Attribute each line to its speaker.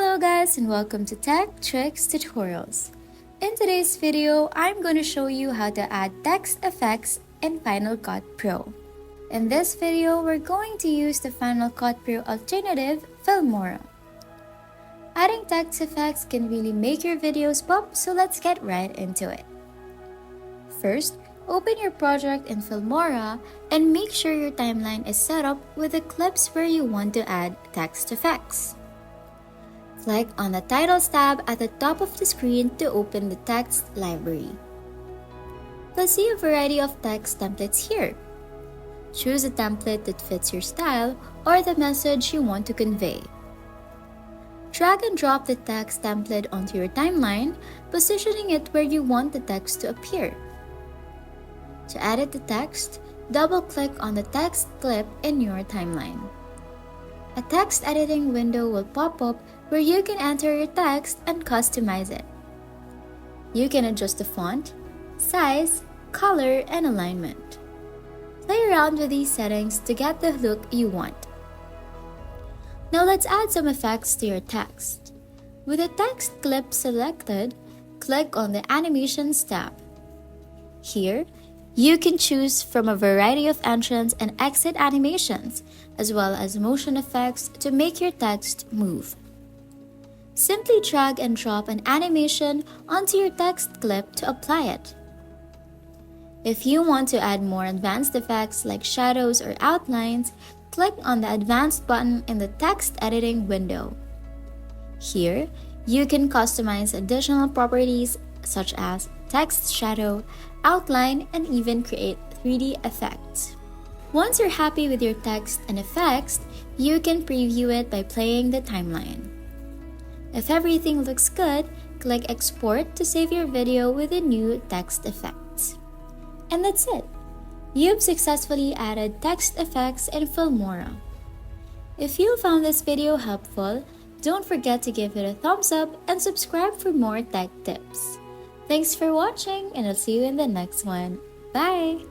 Speaker 1: Hello guys and welcome to Tech Tricks Tutorials. In today's video, I'm going to show you how to add text effects in Final Cut Pro. In this video, we're going to use the Final Cut Pro alternative, Filmora. Adding text effects can really make your videos pop, so let's get right into it. First, open your project in Filmora and make sure your timeline is set up with the clips where you want to add text effects. Click on the Titles tab at the top of the screen to open the text library. You'll see a variety of text templates here. Choose a template that fits your style or the message you want to convey. Drag and drop the text template onto your timeline, positioning it where you want the text to appear. To edit the text, double-click on the text clip in your timeline. A text editing window will pop up where you can enter your text and customize it. You can adjust the font, size, color, and alignment. Play around with these settings to get the look you want. Now let's add some effects to your text. With the text clip selected, click on the Animations tab. Here, you can choose from a variety of entrance and exit animations, as well as motion effects to make your text move. Simply drag and drop an animation onto your text clip to apply it. If you want to add more advanced effects like shadows or outlines, click on the Advanced button in the text editing window. Here, you can customize additional properties such as text shadow, outline, and even create 3D effects. Once you're happy with your text and effects, you can preview it by playing the timeline. If everything looks good, click Export to save your video with the new text effects. And that's it! You've successfully added text effects in Filmora. If you found this video helpful, don't forget to give it a thumbs up and subscribe for more tech tips. Thanks for watching, and I'll see you in the next one. Bye!